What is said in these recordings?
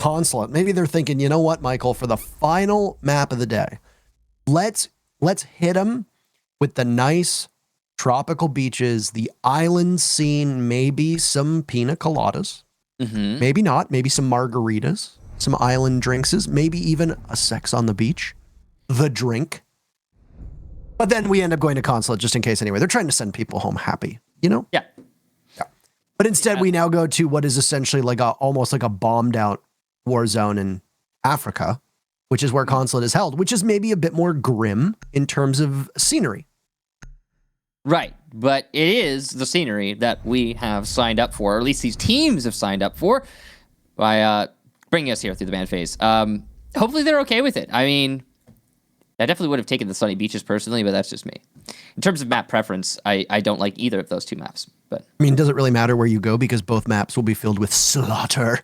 Consulate. Maybe they're thinking, you know what, Michael, for the final map of the day, let's hit them with the nice tropical beaches, the island scene, maybe some pina coladas, maybe not, maybe some margaritas, some island drinks, maybe even a sex on the beach, the drink. But then we end up going to Consulate just in case anyway. They're trying to send people home happy, you know? Yeah. But instead we now go to what is essentially like almost like a bombed out war zone in Africa, which is where Consulate is held, which is maybe a bit more grim in terms of scenery. Right, but it is the scenery that we have signed up for, or at least these teams have signed up for, by bringing us here through the ban phase. Hopefully they're okay with it. I mean, I definitely would have taken the sunny beaches personally, but that's just me. In terms of map preference, I don't like either of those two maps. But I mean, does it really matter where you go because both maps will be filled with slaughter?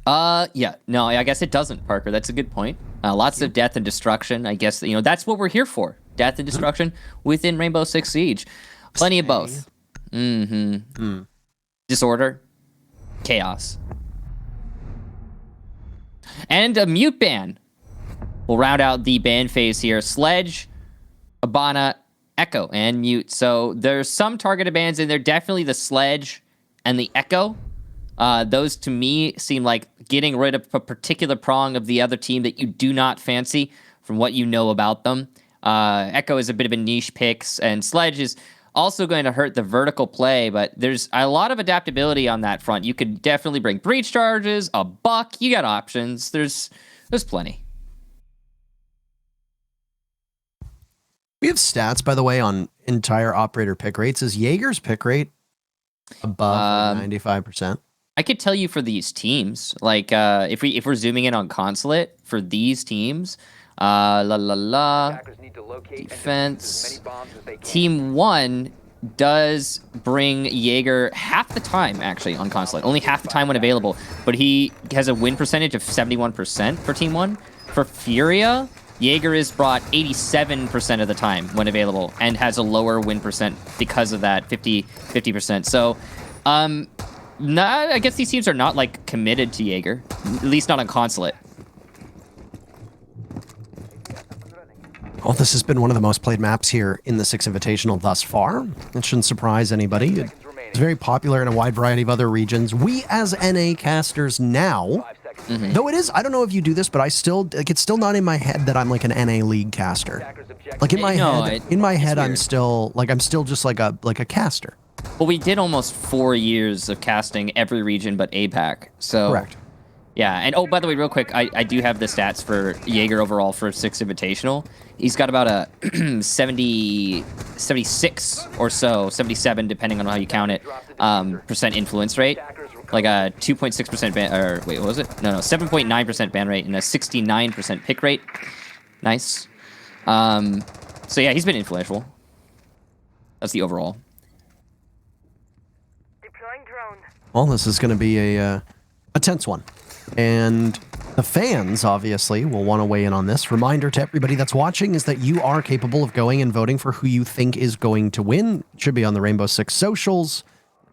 Yeah, no, I guess it doesn't, Parker. That's a good point. Lots of death and destruction. I guess, that's what we're here for. Death and destruction within Rainbow Six Siege. Plenty of both. Disorder. Chaos. And a mute ban. We'll round out the ban phase here. Sledge, Abana, Echo, and mute. So there's some targeted bans in there. Definitely the Sledge and the Echo. Those, to me, seem like getting rid of a particular prong of the other team that you do not fancy from what you know about them. Echo is a bit of a niche pick, and Sledge is also going to hurt the vertical play, but there's a lot of adaptability on that front. You could definitely bring breach charges, a buck. You got options. There's plenty. We have stats, by the way, on entire operator pick rates. Is Jaeger's pick rate above 95%? I could tell you for these teams, like if we're zooming in on Consulate for these teams, defense. Team 1 does bring Jaeger half the time, actually, on Consulate. Only half the time when available. But he has a win percentage of 71% for Team 1. For Furia, Jaeger is brought 87% of the time when available and has a lower win percent because of that, 50%. So, I guess these teams are not, like, committed to Jaeger. At least not on Consulate. Well, this has been one of the most played maps here in the Six Invitational thus far. It shouldn't surprise anybody. It's very popular in a wide variety of other regions. We, as NA casters now, though it is, I don't know if you do this, but it's still not in my head that I'm like an NA League caster. Like in my head, I'm still just like a caster. Well, we did almost 4 years of casting every region but APAC. So correct. Yeah, and by the way, real quick, I do have the stats for Jaeger overall for Six Invitational. He's got about a 76 or so, 77 depending on how you count it, percent influence rate. Like a 2.6% ban, or wait, what was it? No, 7.9% ban rate and a 69% pick rate. Nice. So yeah, he's been influential. That's the overall. Deploying drone. Well, this is going to be a tense one. And the fans, obviously, will want to weigh in on this. Reminder to everybody that's watching is that you are capable of going and voting for who you think is going to win. It should be on the Rainbow Six socials.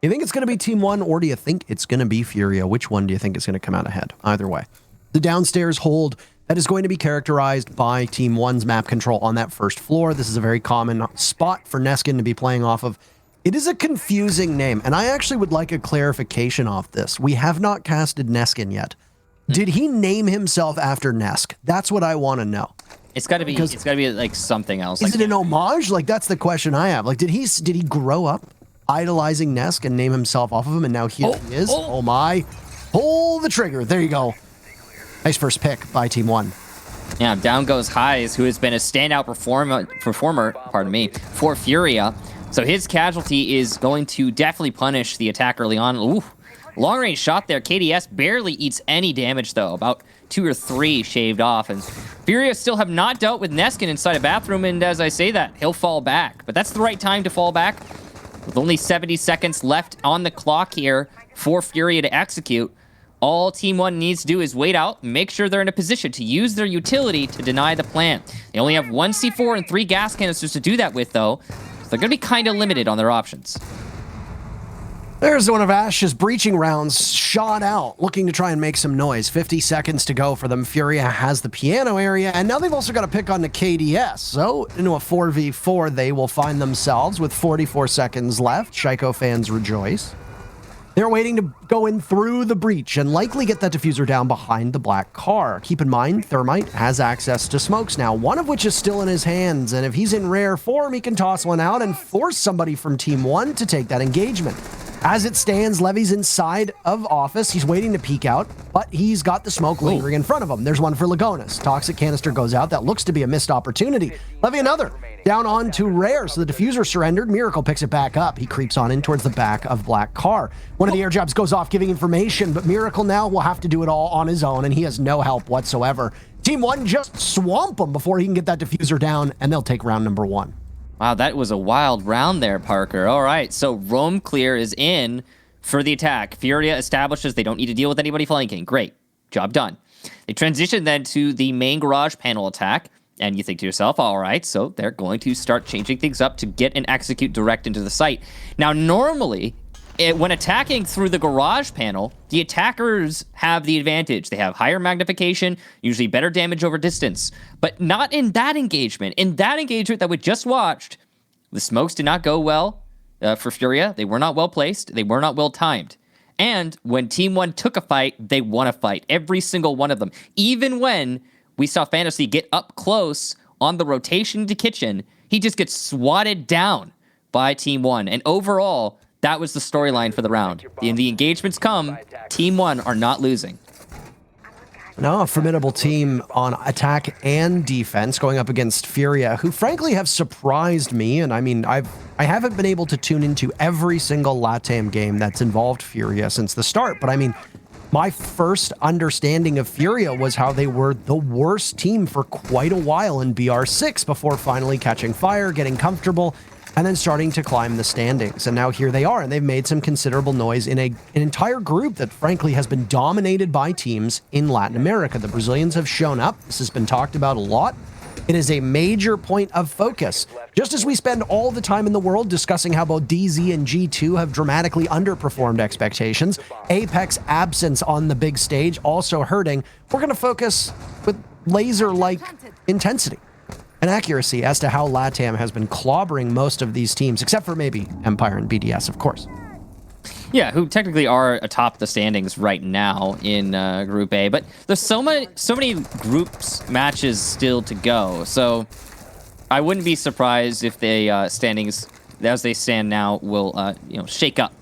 You think it's going to be Team 1, or do you think it's going to be Furia? Which one do you think is going to come out ahead? Either way. The downstairs hold, that is going to be characterized by Team 1's map control on that first floor. This is a very common spot for Neskin to be playing off of. It is a confusing name, and I actually would like a clarification off this. We have not casted Neskin yet. Did he name himself after Nesk? That's what I want to know. It's got to be like something else. Is it an homage? Like, that's the question I have. Like, did he grow up idolizing Nesk and name himself off of him, and now here he is? Oh my. Pull the trigger. There you go. Nice first pick by Team 1. Yeah, down goes Highs, who has been a standout performer, pardon me, for Furia. So his casualty is going to definitely punish the attack early on. Ooh. Long range shot there. KDS barely eats any damage, though. About 2 or 3 shaved off. And Furia still have not dealt with Neskin inside a bathroom. And as I say that, he'll fall back. But that's the right time to fall back. With only 70 seconds left on the clock here for Furia to execute, all Team 1 needs to do is wait out, make sure they're in a position to use their utility to deny the plant. They only have 1 C4 and 3 gas canisters to do that with, though. So they're going to be kind of limited on their options. There's one of Ash's breaching rounds shot out, looking to try and make some noise. 50 seconds to go for them. Furia has the piano area, and now they've also got to pick on the KDS. So into a 4v4 they will find themselves with 44 seconds left. Shaiko fans rejoice. They're waiting to go in through the breach and likely get that diffuser down behind the black car. Keep in mind, Thermite has access to smokes now, one of which is still in his hands, and if he's in rare form, he can toss one out and force somebody from Team 1 to take that engagement. As it stands, Levy's inside of office. He's waiting to peek out, but he's got the smoke lingering in front of him. There's one for Lagonis. Toxic canister goes out. That looks to be a missed opportunity. Levy another. Down on to rare, so the diffuser surrendered. Miracle picks it back up. He creeps on in towards the back of black car. One of the air jobs goes off giving information, but Miracle now will have to do it all on his own, and he has no help whatsoever. Team 1 just swamp him before he can get that diffuser down, and they'll take round number 1. Wow, that was a wild round there, Parker. All right, so roam clear is in for the attack. Furia establishes they don't need to deal with anybody flanking. Great, job done. They transition then to the main garage panel attack, and you think to yourself, all right, so they're going to start changing things up to get and execute direct into the site. Now, normally, when attacking through the garage panel, the attackers have the advantage. They have higher magnification, usually better damage over distance, but not in that engagement. In that engagement that we just watched, the smokes did not go well for Furia. They were not well placed. They were not well timed. And when Team 1 took a fight, they won a fight. Every single one of them. Even when we saw Fantasy get up close on the rotation to kitchen, he just gets swatted down by Team 1. And overall, that was the storyline for the round. The engagements come, Team 1 are not losing. Now a formidable team on attack and defense going up against Furia, who frankly have surprised me. And I mean, I haven't been able to tune into every single LATAM game that's involved Furia since the start. But I mean, my first understanding of Furia was how they were the worst team for quite a while in BR6 before finally catching fire, getting comfortable, and then starting to climb the standings. And now here they are, and they've made some considerable noise in an entire group that frankly has been dominated by teams in Latin America. The Brazilians have shown up. This has been talked about a lot. It is a major point of focus. Just as we spend all the time in the world discussing how both DZ and G2 have dramatically underperformed expectations, Apex absence on the big stage also hurting, we're going to focus with laser-like intensity and accuracy as to how LATAM has been clobbering most of these teams, except for maybe Empire and BDS, of course. Yeah, who technically are atop the standings right now in Group A, but there's so many groups matches still to go. So I wouldn't be surprised if the standings, as they stand now, will shake up.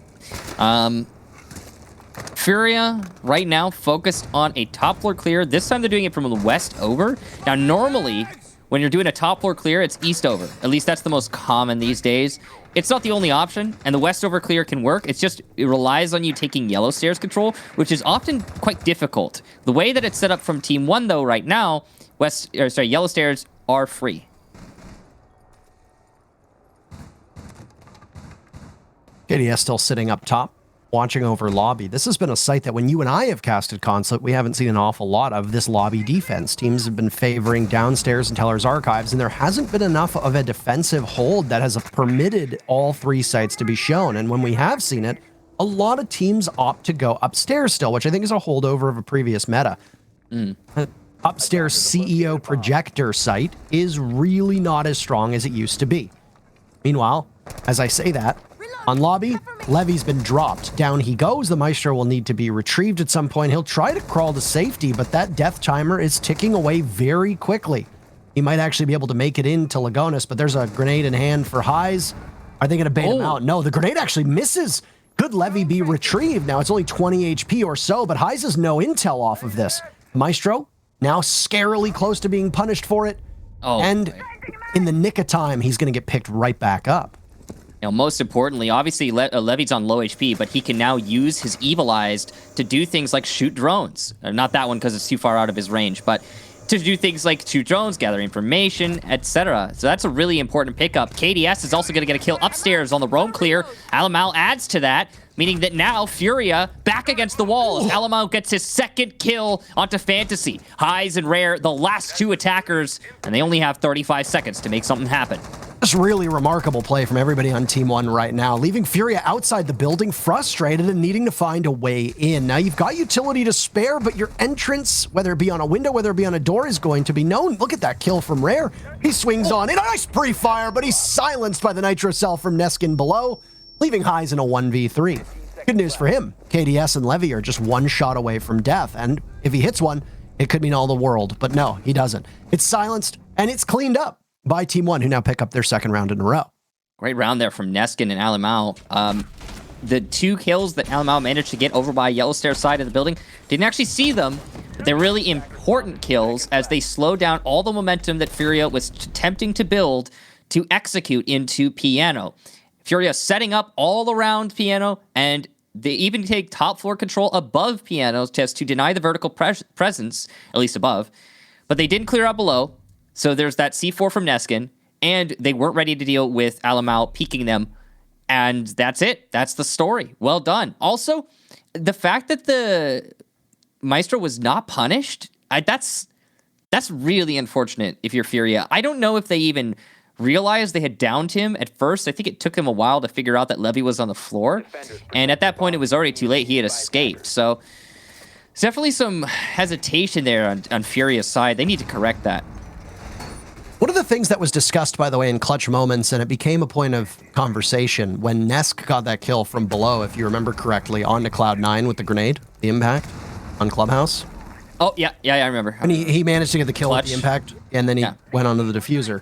Furia right now focused on a top floor clear. This time they're doing it from the west over. Now normally, when you're doing a top floor clear, it's east over. At least that's the most common these days. It's not the only option, and the west over clear can work. It's just, it relies on you taking yellow stairs control, which is often quite difficult. The way that it's set up from Team 1, though, right now, yellow stairs are free. KDS still sitting up top, watching over lobby. This has been a site that when you and I have casted Consulate, we haven't seen an awful lot of this lobby defense. Teams have been favoring downstairs and Teller's Archives, and there hasn't been enough of a defensive hold that has permitted all three sites to be shown. And when we have seen it, a lot of teams opt to go upstairs still, which I think is a holdover of a previous meta. Upstairs CEO projector site is really not as strong as it used to be. Meanwhile, as I say that, on lobby, Levy's been dropped. Down he goes. The Maestro will need to be retrieved at some point. He'll try to crawl to safety, but that death timer is ticking away very quickly. He might actually be able to make it into Lagonis, but there's a grenade in hand for Highs. Are they going to bait him out? No, the grenade actually misses. Could Levy be retrieved? Now, it's only 20 HP or so, but Highs has no intel off of this. Maestro, now scarily close to being punished for it. And in the nick of time, he's going to get picked right back up. Now, most importantly, obviously, Levy's on low HP, but he can now use his Evil Eyes to do things like shoot drones. Not that one because it's too far out of his range, but to do things like shoot drones, gather information, etc. So that's a really important pickup. KDS is also going to get a kill upstairs on the roam clear. Alamal adds to that, meaning that now Furia back against the wall as Alamal gets his second kill onto Fantasy. Highs and Rare, the last two attackers, and they only have 35 seconds to make something happen. Just really remarkable play from everybody on Team One right now, leaving FURIA outside the building, frustrated and needing to find a way in. Now, you've got utility to spare, but your entrance, whether it be on a window, whether it be on a door, is going to be known. Look at that kill from Rare. He swings on in. A nice pre-fire, but he's silenced by the Nitro Cell from Neskin below, leaving Highs in a 1v3. Good news for him. KDS and Levy are just one shot away from death, and if he hits one, it could mean all the world, but no, he doesn't. It's silenced, and it's cleaned up by Team One, who now pick up their second round in a row. Great round there from Neskin and Alamau. The 2 kills that Alamau managed to get over by Yellow Stair side of the building, didn't actually see them, but they're really important kills as they slow down all the momentum that FURIA was attempting to build to execute into Piano. FURIA setting up all around Piano, and they even take top floor control above Piano just to deny the vertical presence, at least above, but they didn't clear out below. So there's that C4 from Neskin, and they weren't ready to deal with Alamau peeking them, and that's it. That's the story. Well done. Also, the fact that the Maestro was not punished, that's really unfortunate if you're FURIA. I don't know if they even realized they had downed him at first. I think it took him a while to figure out that Levy was on the floor, and at that point it was already too late. He had escaped, so there's definitely some hesitation there on FURIA's side. They need to correct that. One of the things that was discussed, by the way, in clutch moments, and it became a point of conversation when Nesk got that kill from below, if you remember correctly, onto Cloud9 with the grenade, the impact on Clubhouse. Oh, yeah, I remember. And he managed to get the kill with the impact, and then he went onto the diffuser.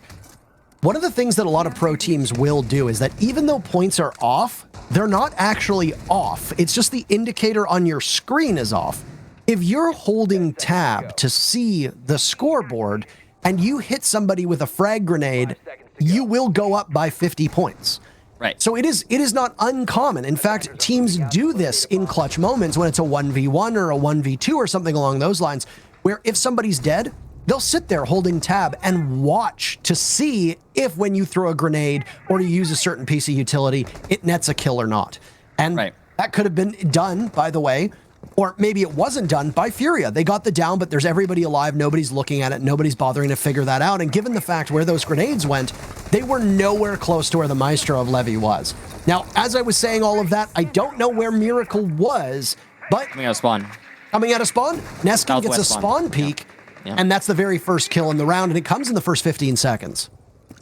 One of the things that a lot of pro teams will do is that even though points are off, they're not actually off. It's just the indicator on your screen is off. If you're holding tab to see the scoreboard, and you hit somebody with a frag grenade, you will go up by 50 points. Right. So it is not uncommon. In fact, teams do this in clutch moments when it's a 1v1 or a 1v2 or something along those lines, where if somebody's dead, they'll sit there holding tab and watch to see if when you throw a grenade or you use a certain piece of utility, it nets a kill or not. And that could have been done, by the way, or maybe it wasn't done by FURIA. They got the down, but there's everybody alive. Nobody's looking at it. Nobody's bothering to figure that out. And given the fact where those grenades went, they were nowhere close to where the Maestro of Levy was. Now, as I was saying all of that, I don't know where Miracle was, but... Coming out of spawn. Coming out of spawn, Neskin gets a spawn peek, and that's the very first kill in the round, and it comes in the first 15 seconds.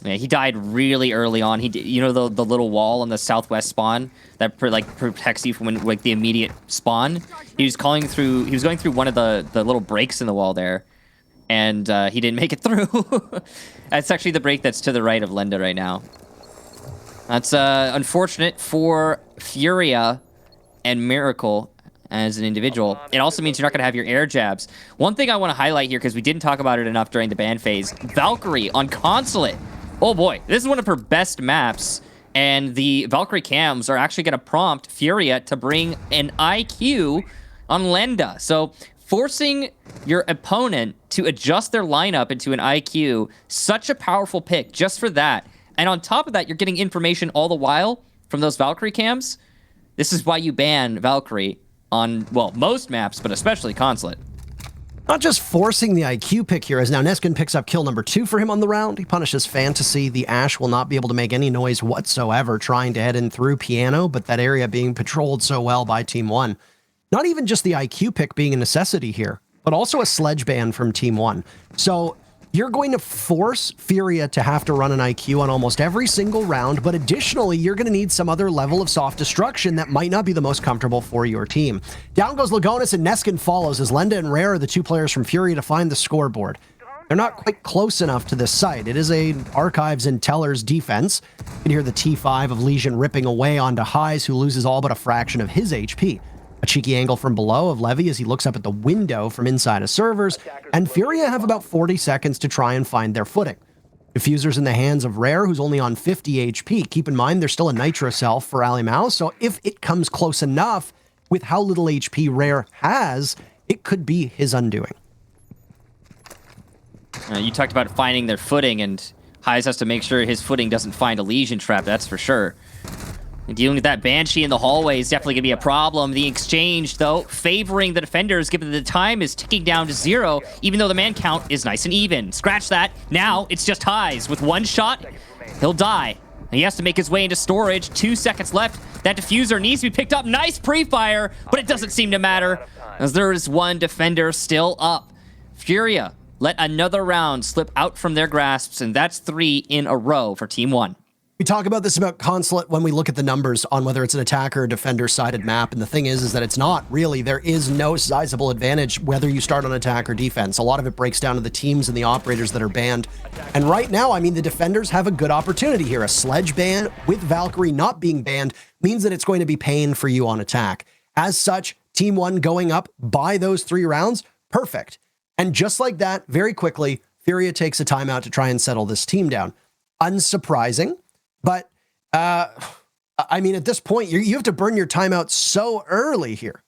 Yeah, he died really early on. He did, you know, the little wall on the southwest spawn that protects you from when, the immediate spawn. He was going through one of the little breaks in the wall there, and he didn't make it through. That's actually the break that's to the right of Lenda right now. That's unfortunate for FURIA and Miracle as an individual. It also means you're not going to have your air jabs. One thing I want to highlight here, because we didn't talk about it enough during the ban phase, Valkyrie on Consulate. Oh boy, this is one of her best maps, and the Valkyrie cams are actually going to prompt FURIA to bring an IQ on Lenda. So forcing your opponent to adjust their lineup into an IQ, such a powerful pick just for that. And on top of that, you're getting information all the while from those Valkyrie cams. This is why you ban Valkyrie on, well, most maps, but especially Consulate. Not just forcing the IQ pick here, as now Neskin picks up kill number 2 for him on the round. He punishes Fantasy. The Ash will not be able to make any noise whatsoever trying to head in through Piano, but that area being patrolled so well by Team 1. Not even just the IQ pick being a necessity here, but also a sledge ban from Team 1. So you're going to force FURIA to have to run an IQ on almost every single round, but additionally, you're going to need some other level of soft destruction that might not be the most comfortable for your team. Down goes Lagonis, and Neskin follows as Lenda and Rare are the 2 players from FURIA to find the scoreboard. They're not quite close enough to this site. It is a Archives and Tellers defense. You can hear the T5 of Legion ripping away onto Highs, who loses all but a fraction of his HP. A cheeky angle from below of Levy as he looks up at the window from inside of servers, and FURIA have about 40 seconds to try and find their footing. Diffuser's in the hands of Rare, who's only on 50 HP. Keep in mind, there's still a Nitro Cell for Alimau, so if it comes close enough with how little HP Rare has, it could be his undoing. You talked about finding their footing, and Highs has to make sure his footing doesn't find a Legion trap, that's for sure. Dealing with that Banshee in the hallway is definitely going to be a problem. The exchange, though, favoring the defenders, given that the time is ticking down to 0, even though the man count is nice and even. Scratch that. Now, it's just Highs with 1 shot. He'll die. He has to make his way into storage. 2 seconds left. That diffuser needs to be picked up. Nice pre-fire, but it doesn't seem to matter as there is one defender still up. FURIA let another round slip out from their grasps, and that's 3 in a row for Team 1. We talk about this about Consulate when we look at the numbers on whether it's an attacker or defender-sided map, and the thing is that it's not really. There is no sizable advantage whether you start on attack or defense. A lot of it breaks down to the teams and the operators that are banned. And right now, I mean, the defenders have a good opportunity here. A sledge ban with Valkyrie not being banned means that it's going to be pain for you on attack. As such, Team 1 going up by those 3 rounds, perfect. And just like that, very quickly, FURIA takes a timeout to try and settle this team down. Unsurprising. But, I mean, at this point, you have to burn your timeout so early here.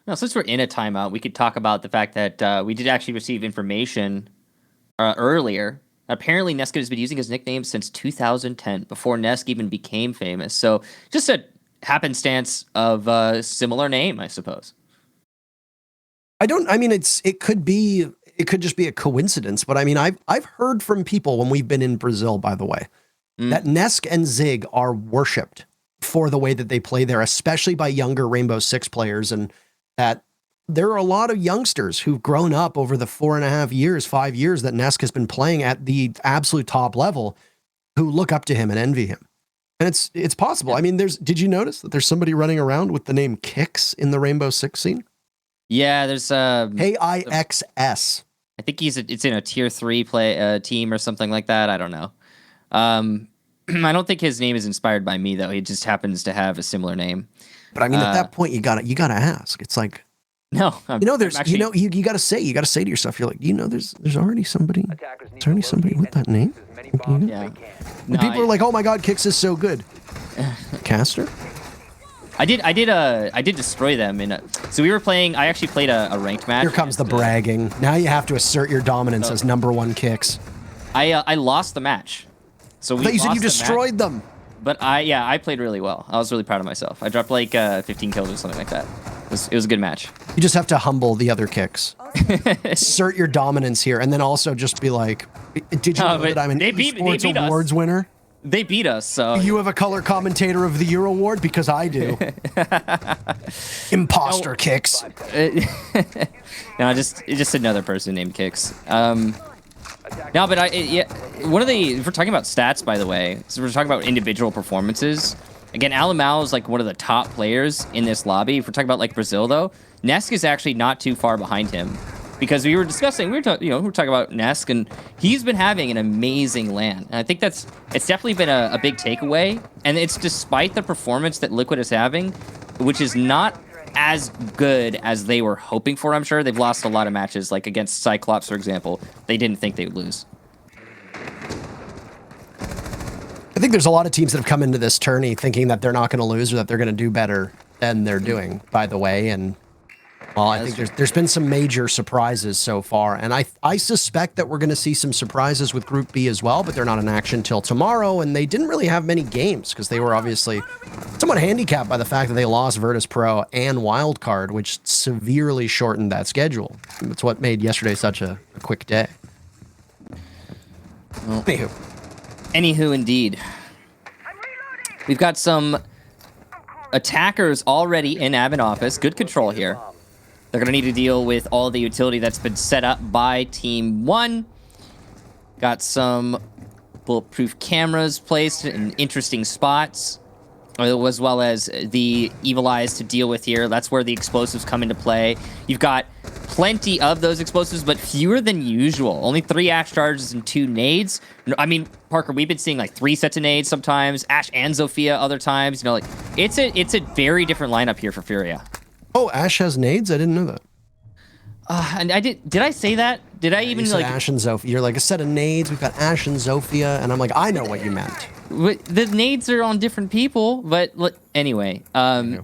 Now, since we're in a timeout, we could talk about the fact that we did actually receive information earlier. Apparently, Nesk has been using his nickname since 2010, before Nesk even became famous. So just a happenstance of a similar name, I suppose. I mean, it could just be a coincidence. But I mean, I've heard from people when we've been in Brazil, by the way, that Nesk and Zig are worshipped for the way that they play there, especially by younger Rainbow Six players, and that there are a lot of youngsters who've grown up over the 4.5 years, 5 years that Nesk has been playing at the absolute top level who look up to him and envy him. And it's possible. I mean, did you notice that there's somebody running around with the name Kix in the Rainbow Six scene? Yeah, there's KIXS. I think it's in a tier 3 team or something like that. I don't know. I don't think his name is inspired by me though. He just happens to have a similar name. But I mean, at that point, you gotta ask. It's like, no, you gotta say to yourself, you're like, there's already somebody. Is there already somebody with that name? Yeah. No, people are like, oh my God, Kix is so good. Caster. I did destroy them so we were playing. I actually played a ranked match. Here comes the bragging. Now you have to assert your dominance as #1 Kix. I lost the match. So you said you destroyed them. But I played really well. I was really proud of myself. I dropped like 15 kills or something like that. It was a good match. You just have to humble the other Kix. Assert your dominance here, and then also just be like, did you know that I'm an esports awards winner? They beat us, so... You have a color commentator of the year award? Because I do. Imposter Kix. No, just another person named Kix. No, but if we're talking about stats, by the way, so we're talking about individual performances. Again, Alamao is like one of the top players in this lobby. If we're talking about like Brazil, though, Nesk is actually not too far behind him. Because we were talking about Nesk, and he's been having an amazing LAN. And I think it's definitely been a big takeaway. And it's despite the performance that Liquid is having, which is not as good as they were hoping for, I'm sure. They've lost a lot of matches, like against Cyclops, for example. They didn't think they would lose. I think there's a lot of teams that have come into this tourney thinking that they're not going to lose or that they're going to do better than they're doing, by the way. And well, I think there's been some major surprises so far, and I suspect that we're going to see some surprises with Group B as well, but they're not in action till tomorrow, and they didn't really have many games because they were obviously somewhat handicapped by the fact that they lost Virtus Pro and Wildcard, which severely shortened that schedule. It's what made yesterday such a quick day. Well, Anywho, indeed. We've got some attackers already in admin office. Good control here. They're going to need to deal with all the utility that's been set up by Team 1. Got some bulletproof cameras placed in interesting spots, as well as the Evil Eyes to deal with here. That's where the explosives come into play. You've got plenty of those explosives, but fewer than usual. Only 3 Ash charges and 2 nades. I mean, Parker, we've been seeing like 3 sets of nades sometimes, Ash and Zofia other times. Like it's a very different lineup here for FURIA. Oh, Ash has nades? I didn't know that. And did I say that? Did I even like Ash and Zofia? You're like a set of nades. We've got Ash and Zofia, and I'm like, I know what you meant. The nades are on different people, but anyway. Don't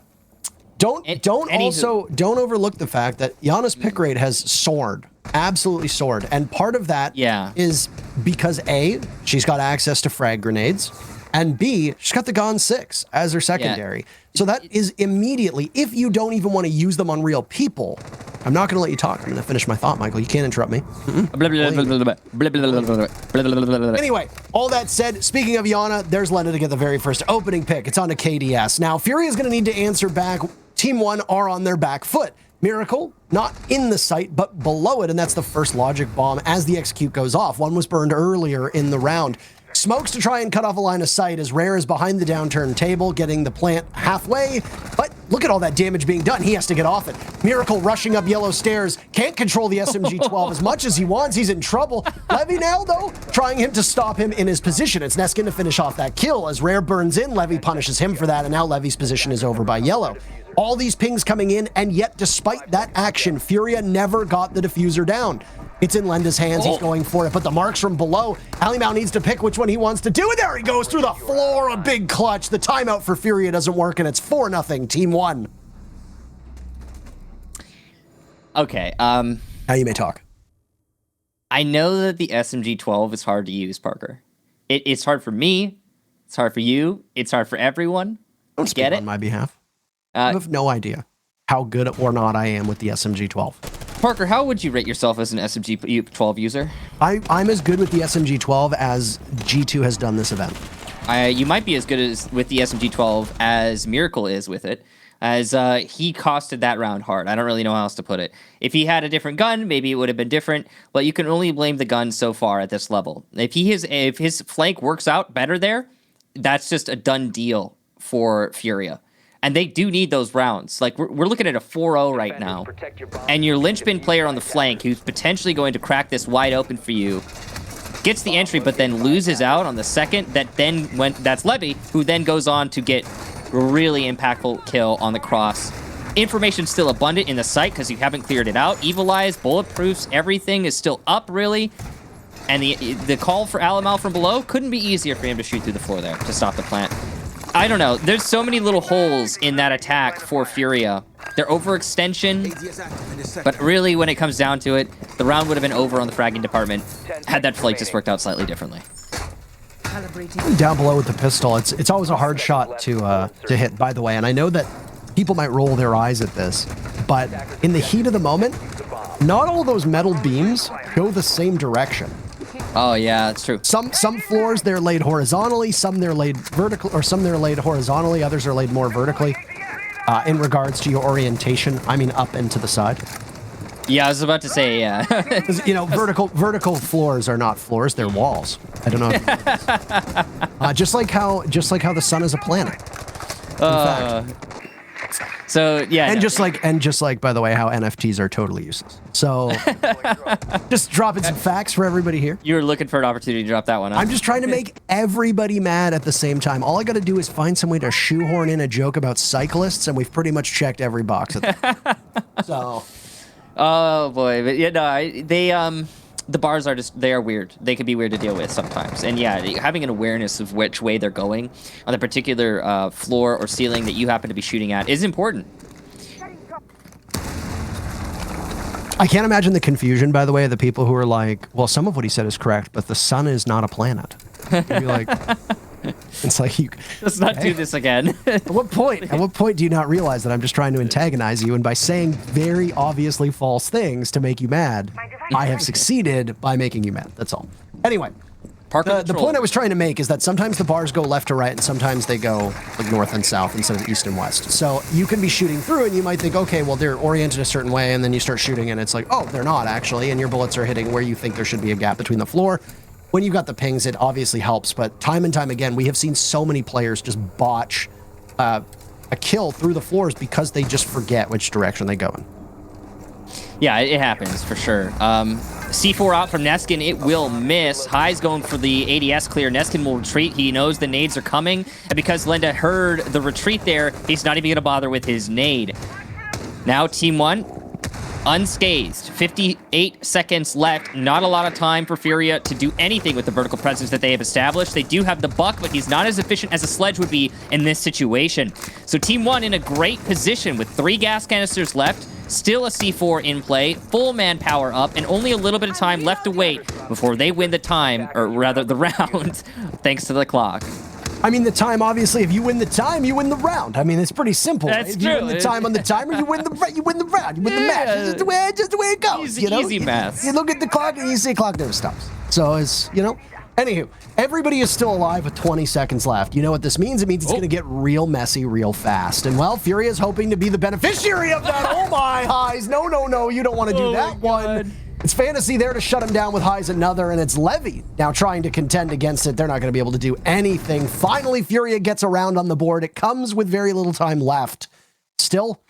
overlook the fact that Gianna's pick rate has soared, absolutely soared, and part of that is because A, she's got access to frag grenades, And B, she's got the Gon 6 as her secondary. So that is immediately, if you don't even want to use them on real people, I'm not going to let you talk. I'm going to finish my thought, Michael. You can't interrupt me. Anyway, all that said, speaking of Yana, there's Lenda to get the very first opening pick. It's on to KDS. Now, Furia is going to need to answer back. Team 1 are on their back foot. Miracle, not in the site, but below it, and that's the first logic bomb as the execute goes off. One was burned earlier in the round. Smokes to try and cut off a line of sight as Rare is behind the downturned table, getting the plant halfway, but look at all that damage being done. He has to get off it. Miracle rushing up yellow stairs, can't control the SMG-12 as much as he wants. He's in trouble. Levy now, though, trying him to stop him in his position. It's Neskin to finish off that kill. As Rare burns in, Levy punishes him for that, and now Levy's position is over by yellow. All these pings coming in, and yet despite that action, Furia never got the diffuser down. It's in Lenda's hands. He's going for it, but the marks from below. Alimau needs to pick which one he wants to do, and there he goes through the floor. A big clutch. The timeout for Furia doesn't work, and it's 4-0, Team 1. Okay. Now you may talk. I know that the SMG-12 is hard to use, Parker. It's hard for me. It's hard for you. It's hard for everyone. Don't speak on my behalf. I have no idea how good or not I am with the SMG-12. Parker, how would you rate yourself as an SMG-12 user? I'm as good with the SMG-12 as G2 has done this event. You might be as good as with the SMG-12 as Miracle is with it, as he costed that round hard. I don't really know how else to put it. If he had a different gun, maybe it would have been different, but you can only blame the gun so far at this level. If his flank works out better there, that's just a done deal for Furia. And they do need those rounds. Like, we're looking at a 4-0 right now. And your linchpin player on the flank, who's potentially going to crack this wide open for you, gets the entry, but then loses out on the second. That's Levy, who then goes on to get a really impactful kill on the cross. Information's still abundant in the site because you haven't cleared it out. Evil Eyes, bulletproofs, everything is still up, really. And the call for Alimau from below couldn't be easier for him to shoot through the floor there to stop the plant. I don't know. There's so many little holes in that attack for Furia. They're overextension, but really, when it comes down to it, the round would have been over on the fragging department had that flight just worked out slightly differently. Down below with the pistol, it's always a hard shot to hit, by the way, and I know that people might roll their eyes at this, but in the heat of the moment, not all those metal beams go the same direction. Oh yeah, that's true. Some floors they're laid horizontally, some they're laid vertical, or some they're laid horizontally, others are laid more vertically. In regards to your orientation, I mean up and to the side. Yeah, I was about to say, yeah. You know, vertical floors are not floors; they're walls. I don't know. If you know just like how the sun is a planet. In fact. So yeah, and just like by the way, how NFTs are totally useless. So just dropping some facts for everybody here. You were looking for an opportunity to drop that one. Huh? I'm just trying to make everybody mad at the same time. All I got to do is find some way to shoehorn in a joke about cyclists, and we've pretty much checked every box. So. Oh boy, but yeah, no, the bars are they are weird. They can be weird to deal with sometimes. And yeah, having an awareness of which way they're going on the particular floor or ceiling that you happen to be shooting at is important. I can't imagine the confusion, by the way, of the people who are like, well, some of what he said is correct, but the sun is not a planet. You'd be like, it's like, let's not do this again. At what point do you not realize that I'm just trying to antagonize you, and by saying very obviously false things to make you mad, I have succeeded by making you mad. That's all. Anyway, the point I was trying to make is that sometimes the bars go left to right, and sometimes they go like north and south instead of east and west. So you can be shooting through, and you might think, okay, well, they're oriented a certain way, and then you start shooting, and it's like, oh, they're not actually, and your bullets are hitting where you think there should be a gap between the floor. When you've got the pings, it obviously helps, but time and time again, we have seen so many players just botch a kill through the floors because they just forget which direction they go in. Yeah, it happens for sure. C4 out from Neskin, it will miss. High's going for the ADS clear. Neskin will retreat. He knows the nades are coming, and because Lenda heard the retreat there, he's not even going to bother with his nade. Now, Team 1. Unscathed. 58 seconds left. Not a lot of time for Furia to do anything with the vertical presence that they have established. They do have the buck, but he's not as efficient as a sledge would be in this situation. So Team 1 in a great position with 3 gas canisters left, still a C4 in play, full manpower up, and only a little bit of time left to wait before they win the time, or rather the round, thanks to the clock. I mean, the time, obviously, if you win the time, you win the round. I mean, it's pretty simple. That's if true. you win the time on the timer, you win the round, you win the match. It's just the way it goes. Easy math. You look at the clock and you say clock never stops. So it's, Anywho, everybody is still alive with 20 seconds left. You know what this means? It means it's going to get real messy real fast. And, well, FURIA is hoping to be the beneficiary of that. Oh, my, Highs. No, you don't want to do that one. It's Fantasy there to shut him down with Highs another, and it's Levy now trying to contend against it. They're not going to be able to do anything. Finally, FURIA gets around on the board. It comes with very little time left. Still,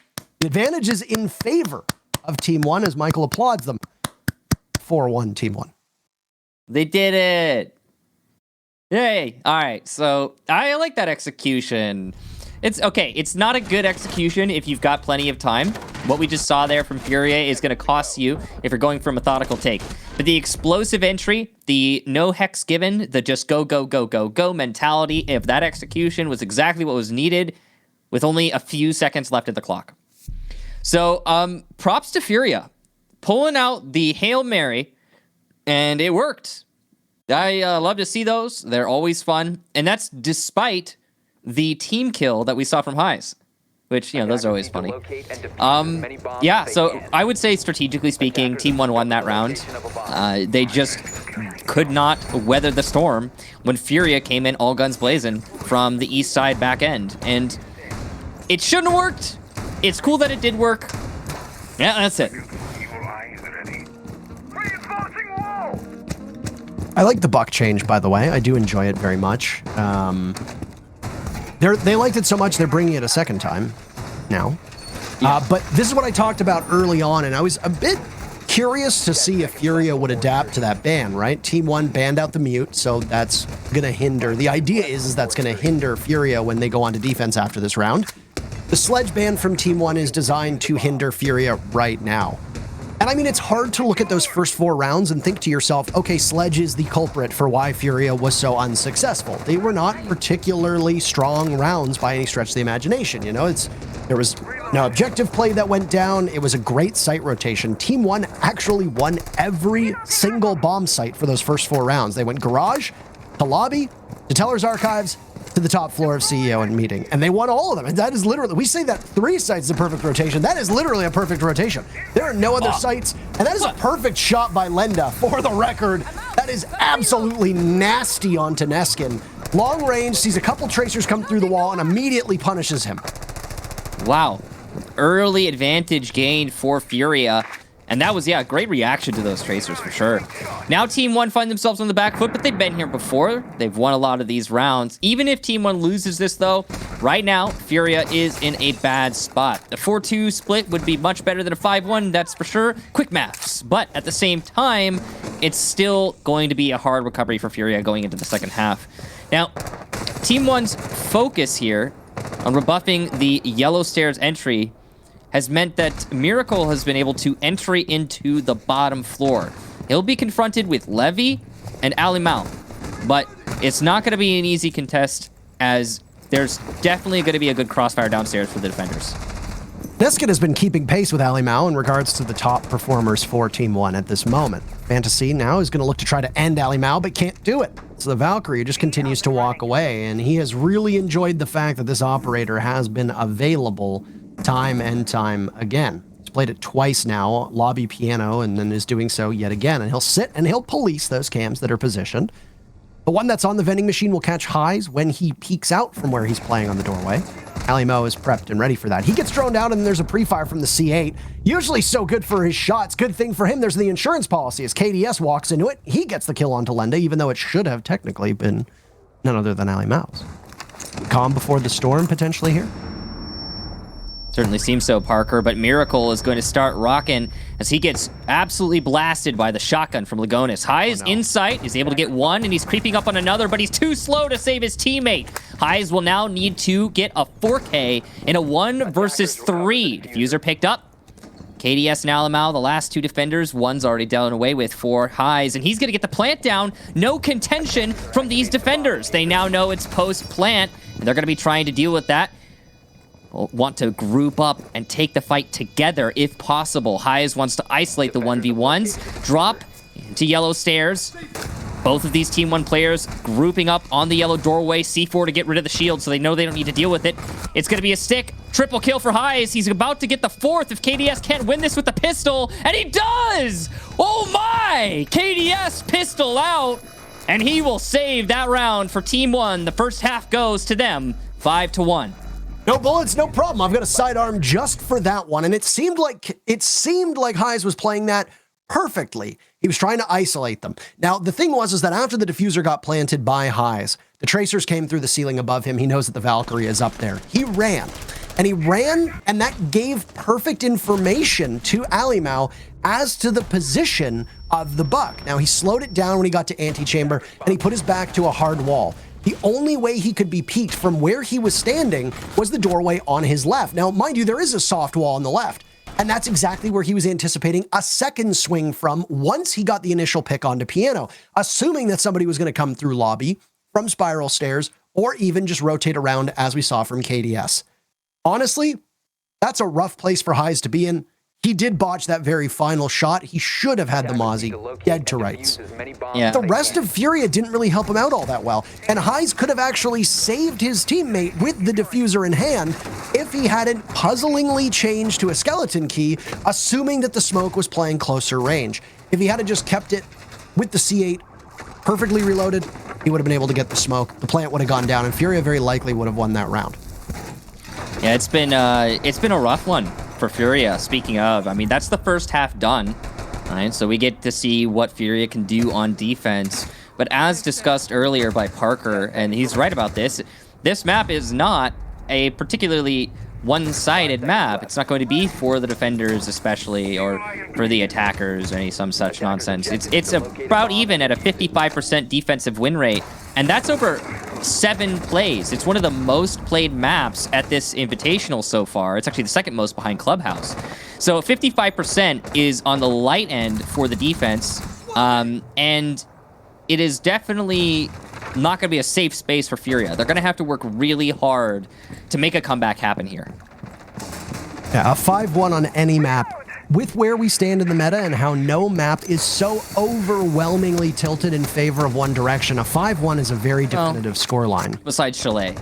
the advantage is in favor of Team One as Michael applauds them. 4-1 Team One. They did it. Yay. All right, so I like that execution. It's okay. It's not a good execution if you've got plenty of time. What we just saw there from FURIA is going to cost you if you're going for a methodical take. But the explosive entry, the no hex given, the just go, go, go, go, go mentality, if that execution was exactly what was needed with only a few seconds left at the clock. So props to FURIA. Pulling out the Hail Mary, and it worked. I love to see those. They're always fun. And that's despite the team kill that we saw from Highs, which, those are always funny. Yeah, so I would say, strategically speaking, Team One won that round. They just could not weather the storm when FURIA came in all guns blazing from the east side back end. And it shouldn't have worked. It's cool that it did work. Yeah, that's it. I like the buck change, by the way. I do enjoy it very much. They liked it so much, they're bringing it a second time now. Yeah. But this is what I talked about early on, and I was a bit curious to see if FURIA would adapt to that ban, right? Team One banned out the mute, so that's going to hinder. The idea is that's going to hinder FURIA when they go on to defense after this round. The sledge ban from Team One is designed to hinder FURIA right now. And I mean, it's hard to look at those first 4 rounds and think to yourself, okay, Sledge is the culprit for why FURIA was so unsuccessful. They were not particularly strong rounds by any stretch of the imagination. There was no objective play that went down. It was a great site rotation. Team One actually won every single bomb site for those first 4 rounds. They went garage, to lobby, to Teller's Archives, to the top floor of CEO and meeting. And they won all of them. And that is literally, we say that 3 sites is a perfect rotation. That is literally a perfect rotation. There are no other sites. And that is a perfect shot by Lenda, for the record. That is absolutely nasty on Taneskin. Long range, sees a couple tracers come through the wall and immediately punishes him. Wow. Early advantage gained for FURIA. And that was, a great reaction to those tracers for sure. Now Team One find themselves on the back foot, but they've been here before. They've won a lot of these rounds. Even if Team One loses this, though, right now, FURIA is in a bad spot. A 4-2 split would be much better than a 5-1, that's for sure. Quick maths. But at the same time, it's still going to be a hard recovery for FURIA going into the second half. Now, Team One's focus here on rebuffing the yellow stairs entry has meant that Miracle has been able to entry into the bottom floor. He'll be confronted with Levy and Alimau, but it's not going to be an easy contest, as there's definitely going to be a good crossfire downstairs for the defenders. Neskin has been keeping pace with Alimau in regards to the top performers for Team One at this moment. Fantasy now is going to look to try to end Alimau, but can't do it. So the Valkyrie just continues to walk away, and he has really enjoyed the fact that this operator has been available time and time again. He's played it twice now, lobby piano, and then is doing so yet again. And he'll sit and he'll police those cams that are positioned. The one that's on the vending machine will catch Highs when he peeks out from where he's playing on the doorway. Alimo is prepped and ready for that. He gets thrown down, and there's a pre-fire from the C8. Usually so good for his shots. Good thing for him, there's the insurance policy. As KDS walks into it, he gets the kill onto Lenda, even though it should have technically been none other than Alimau's. Calm before the storm, potentially here. Certainly seems so, Parker, but Miracle is going to start rocking as he gets absolutely blasted by the shotgun from Lagonis. Highs in sight, is able to get one, and he's creeping up on another, but he's too slow to save his teammate. Highs will now need to get a 4K in a 1 versus 3. Diffuser picked up. KDS and Alimau, the last 2 defenders. One's already done away with for Highs, and he's going to get the plant down. No contention from these defenders. They now know it's post-plant, and they're going to be trying to deal with that. Want to group up and take the fight together if possible. Highs wants to isolate the 1v1s. Drop into yellow stairs. Both of these Team 1 players grouping up on the yellow doorway. C4 to get rid of the shield so they know they don't need to deal with it. It's going to be a stick. Triple kill for Highs. He's about to get the fourth if KDS can't win this with the pistol. And he does! Oh my! KDS pistol out. And he will save that round for Team 1. The first half goes to them 5-1. No bullets, no problem. I've got a sidearm just for that one. And it seemed like Highs was playing that perfectly. He was trying to isolate them. Now, the thing was that after the diffuser got planted by Highs, the tracers came through the ceiling above him. He knows that the Valkyrie is up there. He ran, and that gave perfect information to Alimau as to the position of the Buck. Now, he slowed it down when he got to antechamber, and he put his back to a hard wall. The only way he could be peeked from where he was standing was the doorway on his left. Now, mind you, there is a soft wall on the left. And that's exactly where he was anticipating a second swing from once he got the initial pick onto Piano, assuming that somebody was going to come through lobby, from spiral stairs, or even just rotate around as we saw from KDS. Honestly, that's a rough place for Highs to be in. He did botch that very final shot. He should have had the Mozzie dead to rights. Yeah. The rest of FURIA didn't really help him out all that well, and Highs could have actually saved his teammate with the diffuser in hand if he hadn't puzzlingly changed to a skeleton key, assuming that the smoke was playing closer range. If he had just kept it with the C8 perfectly reloaded, he would have been able to get the smoke. The plant would have gone down, and FURIA very likely would have won that round. Yeah, it's been a rough one for FURIA. Speaking of, I mean, that's the first half done. All right, so we get to see what FURIA can do on defense. But as discussed earlier by Parker, and he's right about this, this map is not a particularly one-sided map. It's not going to be for the defenders especially, or for the attackers, or some such nonsense. It's about even at a 55% defensive win rate, and that's over 7 plays. It's one of the most played maps at this Invitational so far. It's actually the second most behind Clubhouse. So 55% is on the light end for the defense, and it is definitely not going to be a safe space for FURIA. They're going to have to work really hard to make a comeback happen here. Yeah, a 5-1 on any map. With where we stand in the meta and how no map is so overwhelmingly tilted in favor of one direction, a 5-1 is a very definitive scoreline. Besides Chalet.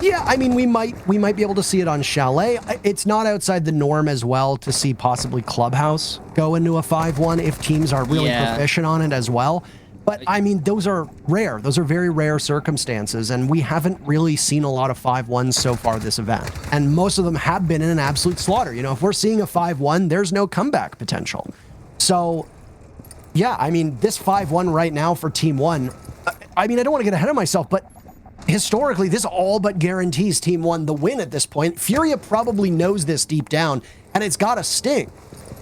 Yeah, I mean, we might be able to see it on Chalet. It's not outside the norm as well to see possibly Clubhouse go into a 5-1 if teams are really proficient on it as well. But, I mean, those are rare. Those are very rare circumstances, and we haven't really seen a lot of 5-1s so far this event. And most of them have been in an absolute slaughter. You know, if we're seeing a 5-1, there's no comeback potential. So, yeah, I mean, this 5-1 right now for Team 1, I mean, I don't want to get ahead of myself, but historically, this all but guarantees Team 1 the win at this point. FURIA probably knows this deep down, and it's got to sting.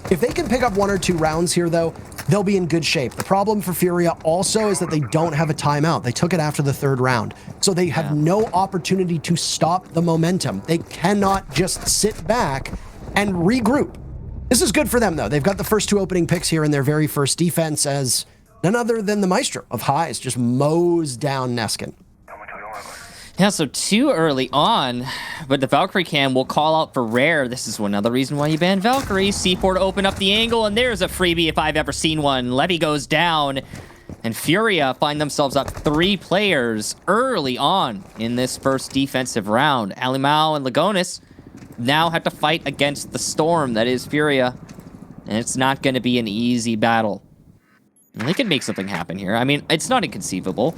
If they can pick up 1 or 2 rounds here, though, they'll be in good shape. The problem for FURIA also is that they don't have a timeout. They took it after the 3rd round, so they have no opportunity to stop the momentum. They cannot just sit back and regroup. This is good for them, though. They've got the first 2 opening picks here in their very first defense as none other than the Maestro of Highs just mows down Neskin. Yeah, so too early on, but the Valkyrie cam will call out for Rare. This is another reason why you ban Valkyrie. C4 to open up the angle, and there's a freebie if I've ever seen one. Levy goes down, and FURIA find themselves up 3 players early on in this first defensive round. Alimau and Lagonis now have to fight against the storm that is FURIA, and it's not going to be an easy battle. And they can make something happen here. I mean, it's not inconceivable.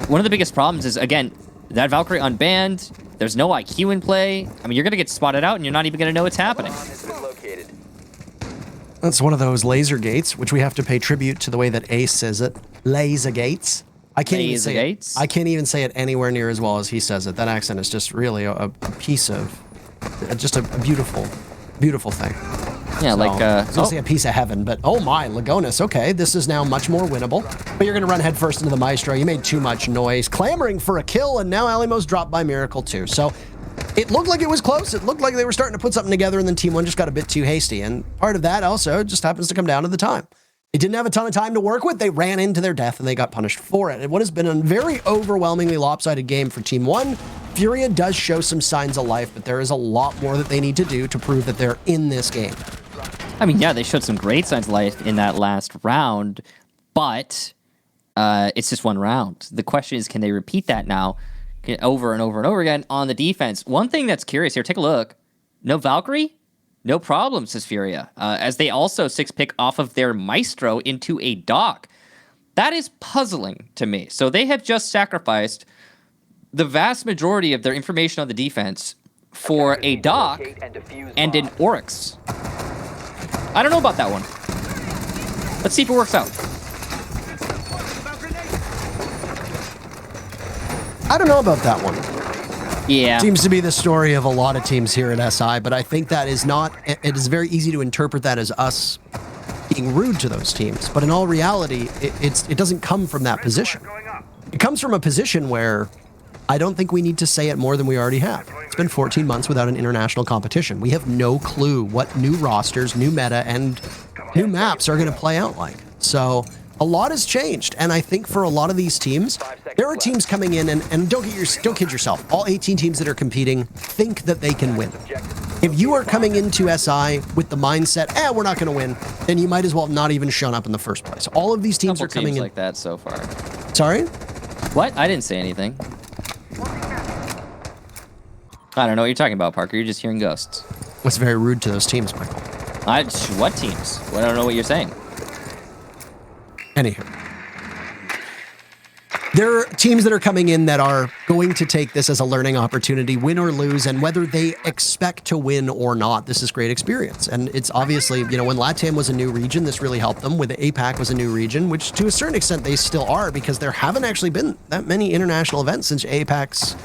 One of the biggest problems is, again, that Valkyrie unbanned, there's no IQ in play. I mean, you're going to get spotted out and you're not even going to know what's happening. That's one of those laser gates, which we have to pay tribute to the way that Ace says it. Laser gates. I can't even say it. I can't even say it anywhere near as well as he says it. That accent is just really a piece of, just a beautiful, beautiful thing. Yeah, so, like, I was gonna say a piece of heaven, but oh my, Lagonis, okay, this is now much more winnable. But you're gonna run headfirst into the Maestro. You made too much noise, clamoring for a kill, and now Alimo's dropped by Miracle too. So it looked like it was close. It looked like they were starting to put something together, and then Team 1 just got a bit too hasty. And part of that also just happens to come down to the time. They didn't have a ton of time to work with. They ran into their death, and they got punished for it. And what has been a very overwhelmingly lopsided game for Team 1, FURIA does show some signs of life, but there is a lot more that they need to do to prove that they're in this game. I mean, yeah, they showed some great signs of life in that last round, but it's just one round. The question is, can they repeat that now over and over and over again on the defense? One thing that's curious here, take a look. No Valkyrie? No problem, says Furia. As they also 6-pick off of their Maestro into a Doc. That is puzzling to me. So they have just sacrificed the vast majority of their information on the defense for a Doc and an Oryx. I don't know about that one. Let's see if it works out. I don't know about that one. Yeah. Seems to be the story of a lot of teams here at SI, but I think that is not, it is very easy to interpret that as us being rude to those teams. But in all reality, it doesn't come from that position. It comes from a position where I don't think we need to say it more than we already have. It's been 14 months without an international competition. We have no clue what new rosters, new meta, and new maps are going to play out like. So a lot has changed, and I think for a lot of these teams, there are teams coming in, and don't kid yourself, all 18 teams that are competing think that they can win. If you are coming into SI with the mindset, we're not going to win, then you might as well have not even shown up in the first place. All of these teams are coming in like that so far. Sorry? What? I didn't say anything. I don't know what you're talking about, Parker. You're just hearing ghosts. What's very rude to those teams, Michael? What teams? I don't know what you're saying. Anywho. There are teams that are coming in that are going to take this as a learning opportunity, win or lose, and whether they expect to win or not, this is great experience. And it's obviously, you know, when LATAM was a new region, this really helped them. With APAC was a new region, which to a certain extent they still are, because there haven't actually been that many international events since APAC's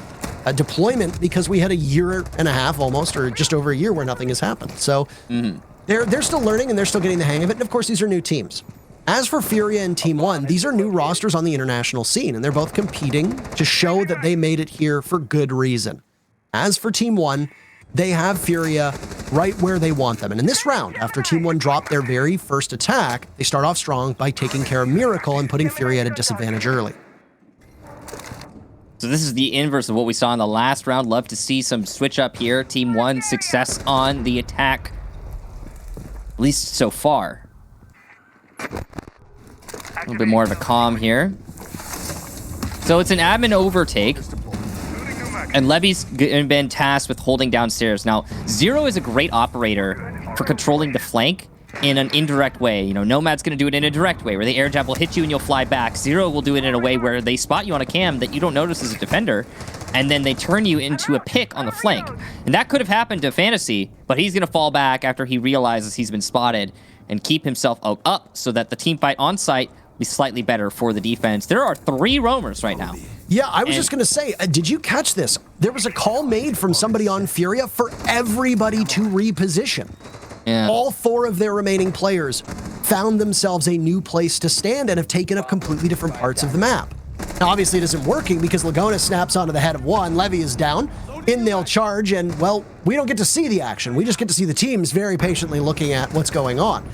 deployment, because we had a year and a half almost, or just over a year, where nothing has happened. So they're still learning and they're still getting the hang of it. And of course, these are new teams. As for FURIA and Team One, these are new rosters on the international scene, and they're both competing to show that they made it here for good reason. As for Team One, they have FURIA right where they want them. And in this round, after Team One dropped their very first attack, they start off strong by taking care of Miracle and putting FURIA at a disadvantage early. So this is the inverse of what we saw in the last round. Love to see some switch up here. Team One success on the attack, at least so far. A little bit more of a calm here. So it's an admin overtake, and Levy's been tasked with holding downstairs. Now, Zero is a great operator for controlling the flank in an indirect way. You know, Nomad's going to do it in a direct way, where the air jab will hit you and you'll fly back. Zero will do it in a way where they spot you on a cam that you don't notice as a defender, and then they turn you into a pick on the flank. And that could have happened to Fantasy, but he's going to fall back after he realizes he's been spotted and keep himself up so that the team fight on site will be slightly better for the defense. There are 3 roamers right now. Yeah, I was just going to say, did you catch this? There was a call made from somebody on FURIA for everybody to reposition. Yeah. All 4 of their remaining players found themselves a new place to stand and have taken up completely different parts of the map. Now, obviously, it isn't working because Lagona snaps onto the head of one, Levy is down, in they'll charge, and, well, we don't get to see the action. We just get to see the teams very patiently looking at what's going on.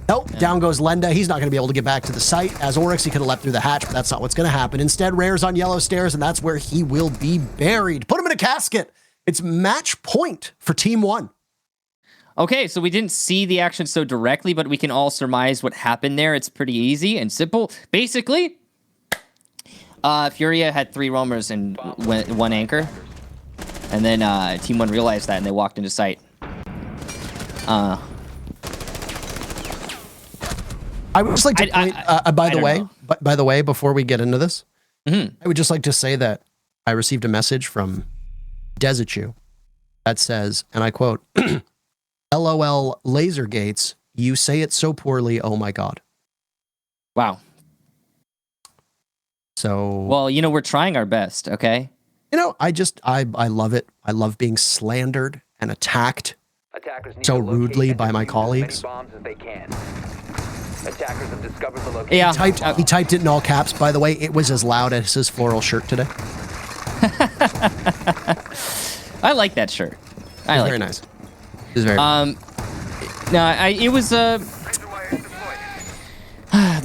Nope, down goes Lenda. He's not going to be able to get back to the site. As Oryx, he could have leapt through the hatch, but that's not what's going to happen. Instead, Rare's on yellow stairs, and that's where he will be buried. Put him in a casket. It's match point for Team One. Okay, so we didn't see the action so directly, but we can all surmise what happened there. It's pretty easy and simple. Basically, Furia had 3 roamers and 1 anchor. And then Team One realized that and they walked into sight. I would just like to point, by the way, before we get into this, I would just like to say that I received a message from Desichu that says, and I quote, LOL laser gates, you say it so poorly, oh my god. Wow. So, well, you know, we're trying our best, okay? You know, I love it. I love being slandered and attacked so rudely by my colleagues. Attackers have discovered the location. Yeah. He typed it in all caps, by the way. It was as loud as his floral shirt today. I like that shirt. Very nice. It was very no, it was the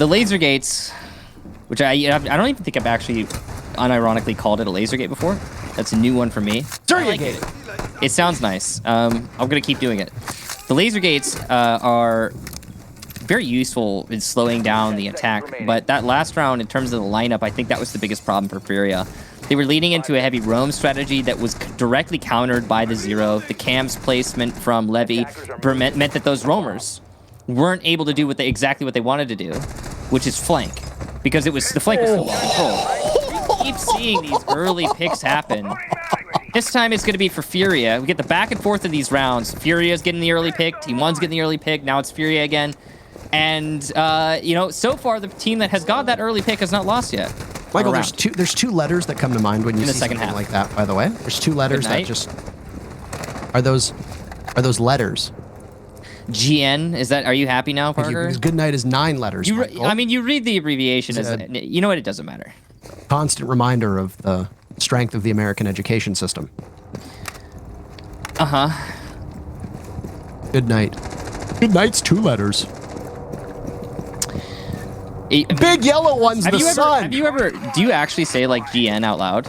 laser gates, which I don't even think I've actually unironically called it a laser gate before. That's a new one for me. Surya gate. It sounds nice. I'm gonna keep doing it. The laser gates are very useful in slowing down the attack. But that last round, in terms of the lineup, I think that was the biggest problem for FURIA. They were leading into a heavy roam strategy that was directly countered by the Zero. The Cam's placement from Levy meant that those roamers weren't able to do exactly what they wanted to do, which is flank, because the flank was so well controlled. We keep seeing these early picks happen. This time it's going to be for FURIA. We get the back and forth of these rounds. FURIA's getting the early pick. Team 1's getting the early pick. Now it's FURIA again. And, you know, so far the team that has got that early pick has not lost yet. Michael, there's two letters that come to mind when you see something like that, by the way. There's two letters that just... Are those letters? GN, is that... Are you happy now, Parker? Because good night is 9 letters, I mean, you read the abbreviation as... You know what? It doesn't matter. Constant reminder of the strength of the American education system. Uh-huh. Good night. Good night's 2 letters. Big yellow one's the sun. Do you actually say, like, GN out loud?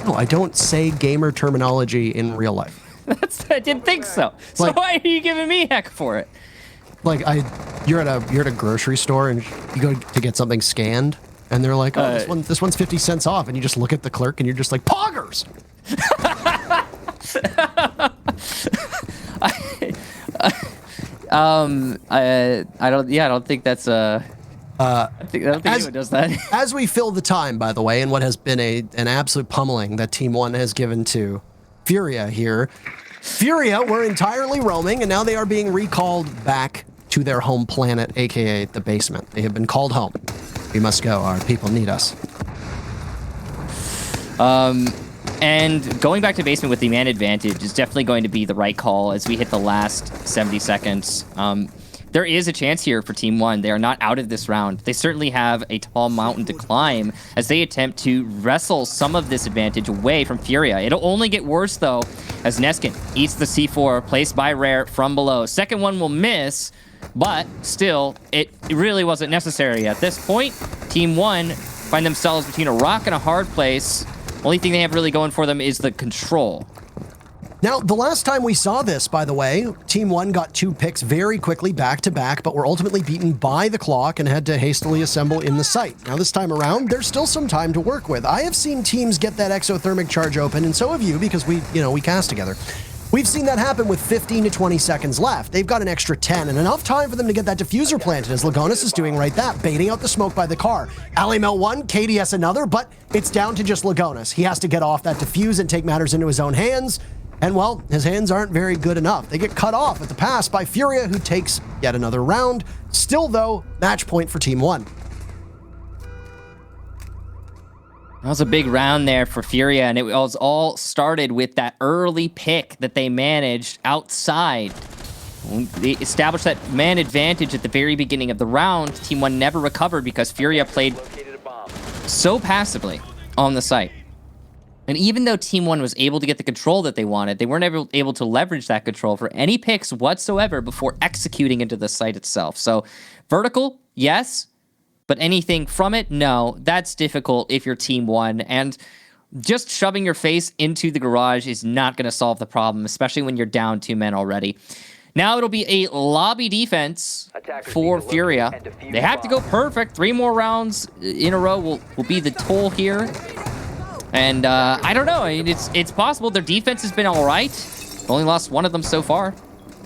No, I don't say gamer terminology in real life. I didn't think so. So why are you giving me heck for it? Like, you're at a grocery store and you go to get something scanned, and they're like, oh, this one's 50 cents off, and you just look at the clerk and you're just like, poggers! I don't think that's I don't think anyone does that. As we fill the time, by the way, in what has been an absolute pummeling that Team 1 has given to FURIA here. FURIA were entirely roaming, and now they are being recalled back to their home planet, aka the basement. They have been called home. We must go. Our people need us. And going back to basement with the man advantage is definitely going to be the right call as we hit the last 70 seconds. There is a chance here for Team 1. They are not out of this round. They certainly have a tall mountain to climb as they attempt to wrestle some of this advantage away from FURIA. It'll only get worse, though, as Neskin eats the C4 placed by Rare from below. Second one will miss, but still, it really wasn't necessary. At this point, Team 1 find themselves between a rock and a hard place. Only thing they have really going for them is the control. Now, the last time we saw this, by the way, Team 1 got 2 picks very quickly back-to-back, but were ultimately beaten by the clock and had to hastily assemble in the site. Now, this time around, there's still some time to work with. I have seen teams get that exothermic charge open, and so have you, because we cast together. We've seen that happen with 15 to 20 seconds left. They've got an extra 10 and enough time for them to get that diffuser planted, as Lagonis is doing right that, baiting out the smoke by the car. Alimel 1, KDS another, but it's down to just Lagonis. He has to get off that diffuse and take matters into his own hands. And, well, his hands aren't very good enough. They get cut off at the pass by FURIA, who takes yet another round. Still, though, match point for Team 1. That was a big round there for FURIA, and it was all started with that early pick that they managed outside. They established that man advantage at the very beginning of the round. Team 1 never recovered because FURIA played so passively on the site. And even though Team 1 was able to get the control that they wanted, they weren't able to leverage that control for any picks whatsoever before executing into the site itself. So, vertical, yes, but anything from it, no. That's difficult if you're Team 1, and just shoving your face into the garage is not going to solve the problem, especially when you're down 2 men already. Now it'll be a lobby defense for FURIA. They have to go perfect. 3 more rounds in a row will be the toll here. And I don't know. I mean, it's possible. Their defense has been all right. Only lost 1 of them so far.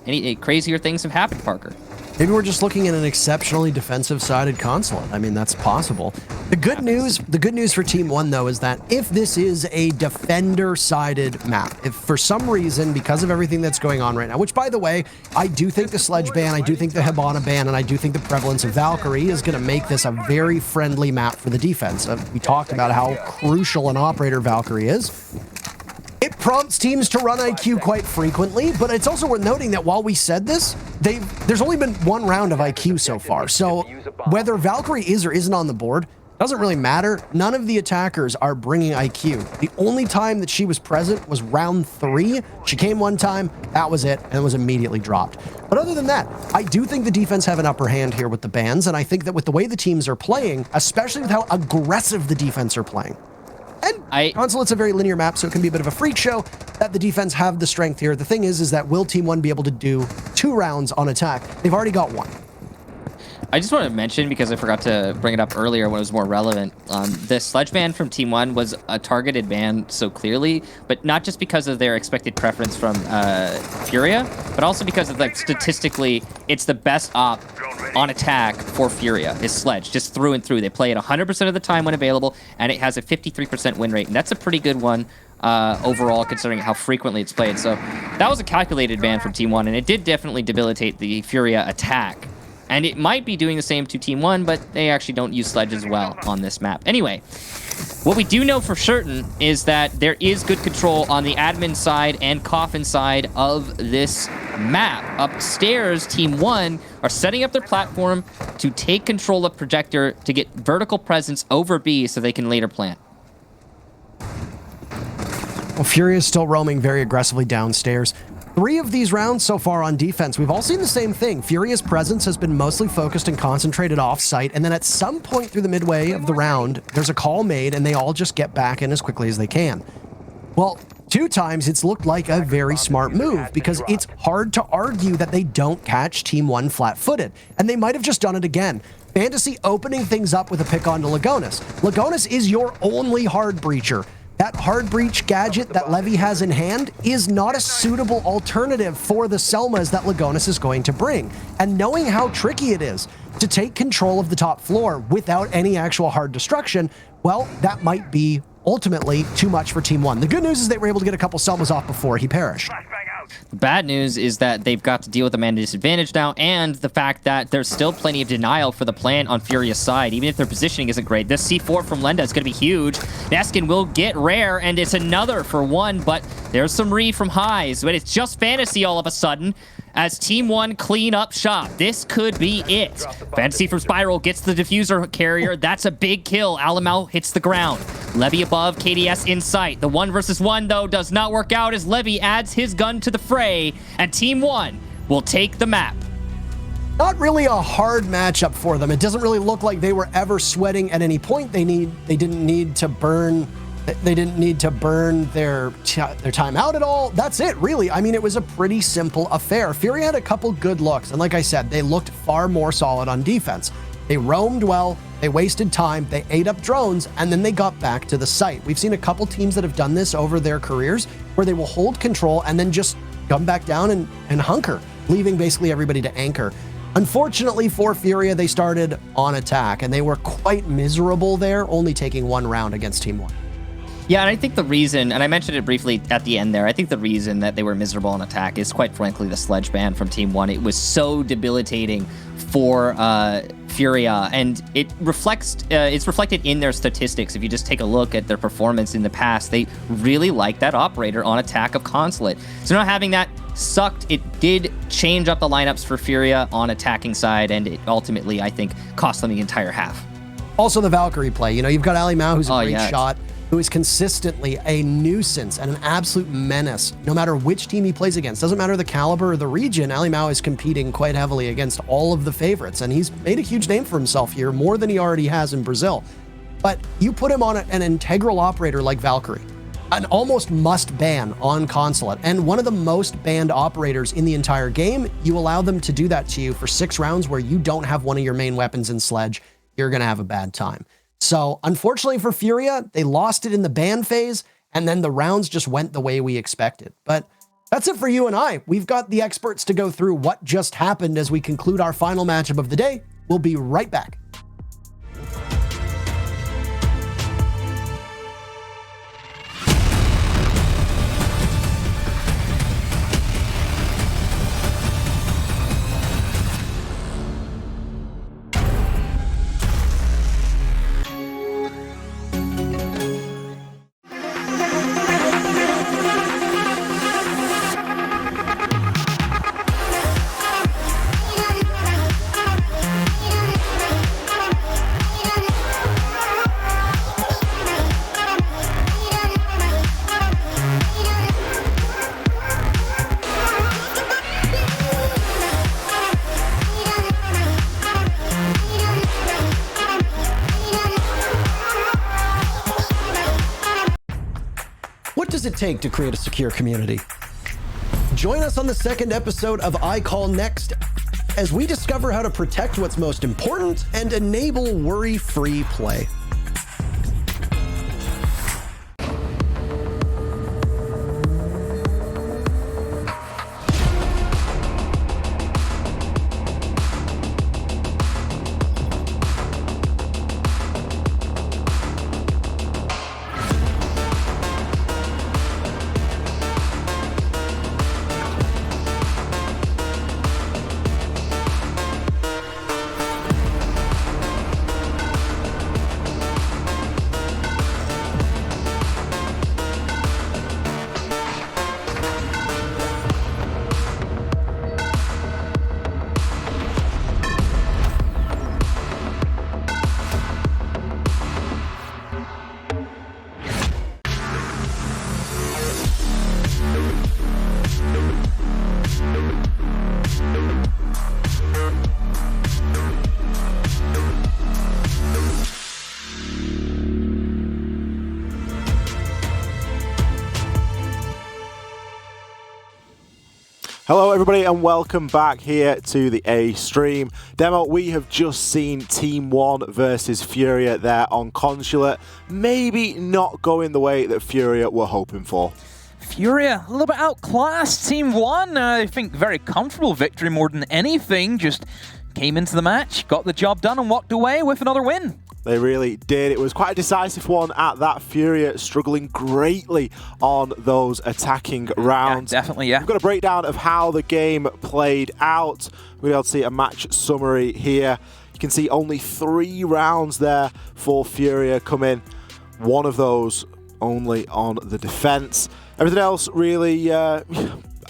Any crazier things have happened, Parker. Maybe we're just looking at an exceptionally defensive-sided console. I mean, that's possible. The good news for Team 1, though, is that if this is a defender-sided map, if for some reason, because of everything that's going on right now, which, by the way, I do think the Sledge ban, I do think the Hibana ban, and I do think the prevalence of Valkyrie is going to make this a very friendly map for the defense. We talked about how crucial an operator Valkyrie is. It prompts teams to run IQ quite frequently, but it's also worth noting that while we said this, there's only been 1 round of IQ so far. So whether Valkyrie is or isn't on the board doesn't really matter. None of the attackers are bringing IQ. The only time that she was present was round 3. She came 1 time, that was it, and was immediately dropped. But other than that, I do think the defense have an upper hand here with the bans, and I think that with the way the teams are playing, especially with how aggressive the defense are playing, and console, it's a very linear map, so it can be a bit of a freak show that the defense have the strength here. The thing is that will Team 1 be able to do 2 rounds on attack? They've already got 1. I just want to mention, because I forgot to bring it up earlier when it was more relevant, the sledge ban from Team 1 was a targeted ban so clearly, but not just because of their expected preference from FURIA, but also because of, like, statistically, it's the best op on attack for FURIA is sledge, just through and through. They play it 100% of the time when available, and it has a 53% win rate, and that's a pretty good one overall, considering how frequently it's played. So that was a calculated ban from Team 1, and it did definitely debilitate the FURIA attack. And it might be doing the same to Team 1, but they actually don't use sledge as well on this map. Anyway, what we do know for certain is that there is good control on the admin side and coffin side of this map. Upstairs, Team 1 are setting up their platform to take control of Projector to get vertical presence over B so they can later plant. Well, FURIA is still roaming very aggressively downstairs. 3 of these rounds so far on defense, we've all seen the same thing. FURIA's presence has been mostly focused and concentrated off-site, and then at some point through the midway of the round, there's a call made, and they all just get back in as quickly as they can. Well, 2 times it's looked like a very smart move, because it's hard to argue that they don't catch Team 1 flat-footed, and they might have just done it again. Fantasy opening things up with a pick onto Lagonis. Lagonis is your only hard breacher. That hard breach gadget that Levy has in hand is not a suitable alternative for the Selmas that Lagonis is going to bring. And knowing how tricky it is to take control of the top floor without any actual hard destruction, well, that might be ultimately too much for Team 1. The good news is they were able to get a couple Selmas off before he perished. The bad news is that they've got to deal with the man disadvantage now, and the fact that there's still plenty of denial for the plant on FURIA's side, even if their positioning isn't great. This C4 from Lenda is going to be huge. Neskin will get rare, and it's another for 1, but there's some re from Highs, but it's just Fantasy all of a sudden as Team 1 clean up shop. This could be it. Fantasy from Spiral gets the diffuser carrier. That's a big kill. Alamau hits the ground. Levy above, KDS in sight. The 1 versus 1, though, does not work out as Levy adds his gun to the fray, and Team 1 will take the map. Not really a hard matchup for them. It doesn't really look like they were ever sweating at any point. They didn't need to burn their time out at all. That's it, really. I mean, it was a pretty simple affair. FURIA had a couple good looks, and like I said, they looked far more solid on defense. They roamed well, they wasted time, they ate up drones, and then they got back to the site. We've seen a couple teams that have done this over their careers, where they will hold control and then just come back down and hunker, leaving basically everybody to anchor. Unfortunately for FURIA, they started on attack, and they were quite miserable there, only taking 1 round against Team 1. Yeah, and I think the reason, and I mentioned it briefly at the end there, I think the reason that they were miserable on attack is, quite frankly, the sledge ban from Team 1. It was so debilitating for FURIA, and it's reflected in their statistics. If you just take a look at their performance in the past, they really like that operator on attack of Consulate. So not having that sucked. It did change up the lineups for FURIA on attacking side, and it ultimately, I think, cost them the entire half. Also the Valkyrie play. You know, you've got Ali Mao, who's a great shot, who is consistently a nuisance and an absolute menace, no matter which team he plays against. Doesn't matter the caliber or the region, Ali Mao is competing quite heavily against all of the favorites, and he's made a huge name for himself here, more than he already has in Brazil. But you put him on an integral operator like Valkyrie, an almost must ban on Consulate, and one of the most banned operators in the entire game, you allow them to do that to you for 6 rounds where you don't have one of your main weapons in Sledge, you're gonna have a bad time. So unfortunately for FURIA, they lost it in the ban phase, and then the rounds just went the way we expected. But that's it for you and I. We've got the experts to go through what just happened as we conclude our final matchup of the day. We'll be right back. What does it take to create a secure community? Join us on the 2nd episode of I Call Next as we discover how to protect what's most important and enable worry-free play. Hello everybody and welcome back here to the A stream. Demo, we have just seen Team One versus FURIA there on Consulate. Maybe not going the way that FURIA were hoping for. FURIA, a little bit outclassed Team One. I think very comfortable victory more than anything. Just came into the match, got the job done and walked away with another win. They really did. It was quite a decisive one at that. FURIA struggling greatly on those attacking rounds. Yeah, definitely, yeah. We've got a breakdown of how the game played out. We're able to see a match summary here. You can see only 3 rounds there for FURIA come in. One of those only on the defense. Everything else really, I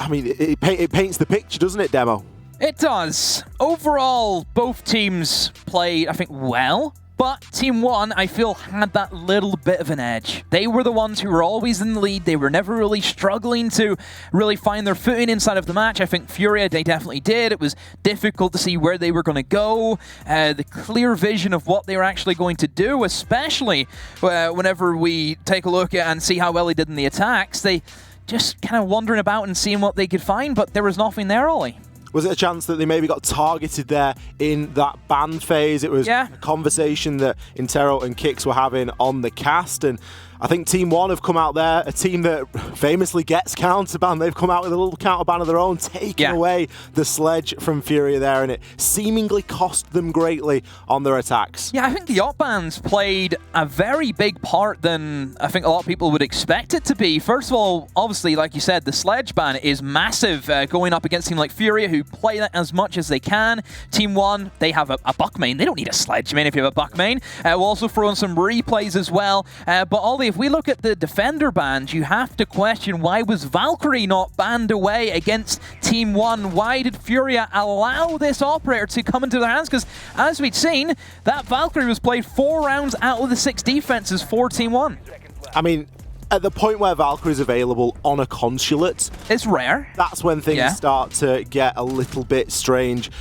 mean, it paints the picture, doesn't it, Demo? It does. Overall, both teams played, I think, well. But Team One, I feel, had that little bit of an edge. They were the ones who were always in the lead. They were never really struggling to really find their footing inside of the match. I think FURIA, they definitely did. It was difficult to see where they were going to go. The clear vision of what they were actually going to do, especially whenever we take a look at and see how well they did in the attacks. They just kind of wandering about and seeing what they could find, but there was nothing there, Ollie. Was it a chance that they maybe got targeted there in that ban phase? It was a conversation that Intero and Kix were having on the cast, and I think Team One have come out there, a team that famously gets counterban. They've come out with a little counterban of their own, taking away the sledge from FURIA there, and it seemingly cost them greatly on their attacks. Yeah, I think the op bans played a very big part than I think a lot of people would expect it to be. First of all, obviously, like you said, the sledge ban is massive, going up against a team like FURIA, who play that as much as they can. Team One, they have a buck main. They don't need a sledge main if you have a buck main. We'll also throw in some replays as well. But Ollie, if we look at the defender bans, you have to question, why was Valkyrie not banned away against Team One? Why did FURIA allow this operator to come into their hands? Because as we'd seen, that Valkyrie was played 4 rounds out of the 6 defenses for Team One. I mean, at the point where Valkyrie is available on a Consulate, it's rare. That's when things start to get a little bit strange.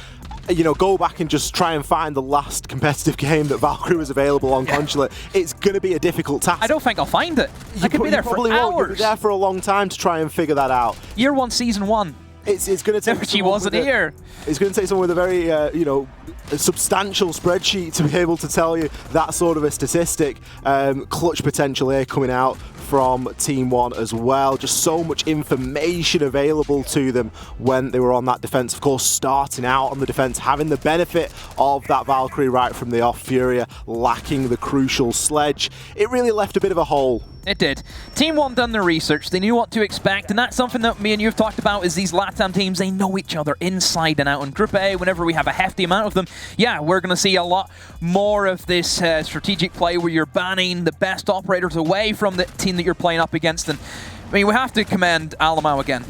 You know, go back and just try and find the last competitive game that Valkyrie was available on Consulate. It's going to be a difficult task. I don't think I'll find it. I could be there for hours. You'll be there for a long time to try and figure that out. Year 1, Season 1. It's going to take. She wasn't here. It's going to take someone with a very, a substantial spreadsheet to be able to tell you that sort of a statistic. Clutch potential here coming out from Team One as well. Just so much information available to them when they were on that defense. Of course, starting out on the defense, having the benefit of that Valkyrie right from the off. FURIA lacking the crucial sledge. It really left a bit of a hole. It did. Team One done their research. They knew what to expect, and that's something that me and you have talked about, is these LATAM teams, they know each other inside and out. In Group A, whenever we have a hefty amount of them, yeah, we're going to see a lot more of this strategic play where you're banning the best operators away from the team that you're playing up against. And I mean, we have to commend Alamau again.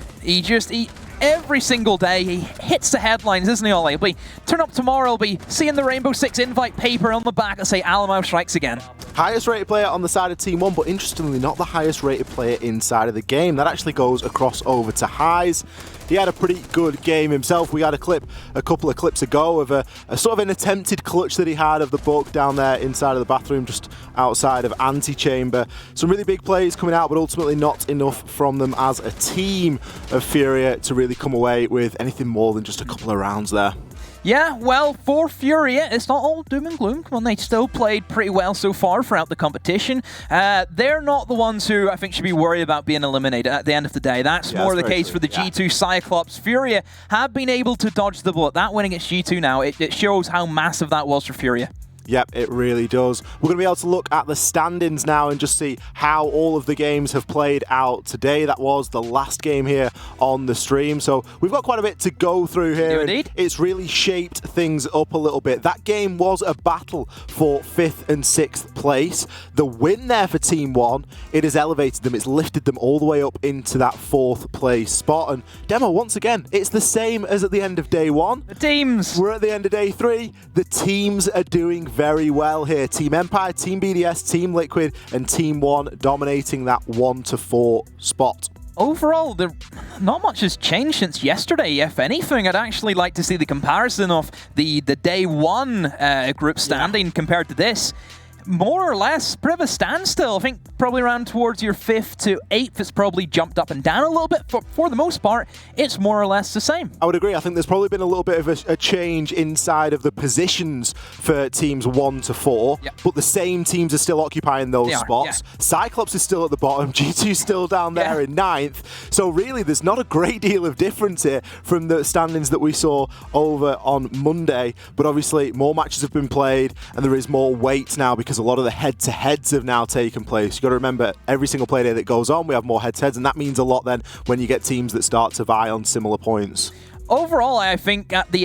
Every single day, he hits the headlines, isn't he, Ollie? He'll be turn up tomorrow, he'll be seeing the Rainbow Six invite paper on the back and say Alamau strikes again. Highest rated player on the side of Team One, but interestingly not the highest rated player inside of the game. That actually goes across over to Highs. He had a pretty good game himself. We had a couple of clips ago of a sort of an attempted clutch that he had of the book down there inside of the bathroom, just outside of Antechamber. Some really big plays coming out, but ultimately not enough from them as a team of FURIA to really come away with anything more than just a couple of rounds there. Yeah, well, for FURIA, it's not all doom and gloom. Come on, they still played pretty well so far throughout the competition. They're not the ones who I think should be worried about being eliminated at the end of the day. That's more the case for the G2 Cyclops. FURIA have been able to dodge the bullet. That win against G2 now, it shows how massive that was for FURIA. Yep, it really does. We're going to be able to look at the standings now and just see how all of the games have played out today. That was the last game here on the stream. So we've got quite a bit to go through here. Indeed. It's really shaped things up a little bit. That game was a battle for 5th and 6th place. The win there for Team One, it has elevated them. It's lifted them all the way up into that 4th place spot. And Demo, once again, it's the same as at the end of day 1. The teams. We're at the end of day 3. The teams are doing very well here. Team Empire, Team BDS, Team Liquid, and Team One dominating that 1 to 4 spot. Overall, not much has changed since yesterday. If anything, I'd actually like to see the comparison of the day 1 group standing compared to this. More or less, bit of a standstill. I think probably around towards your 5th to 8th, it's probably jumped up and down a little bit. For the most part, it's more or less the same. I would agree. I think there's probably been a little bit of a change inside of the positions for teams 1 to 4, but the same teams are still occupying those spots. Cyclops is still at the bottom, G2 still down there in 9th. So really, there's not a great deal of difference here from the standings that we saw over on Monday. But obviously, more matches have been played, and there is more weight now because a lot of the head-to-heads have now taken place. You've got to remember, every single play day that goes on, we have more head-to-heads, and that means a lot then when you get teams that start to vie on similar points. Overall, I think at the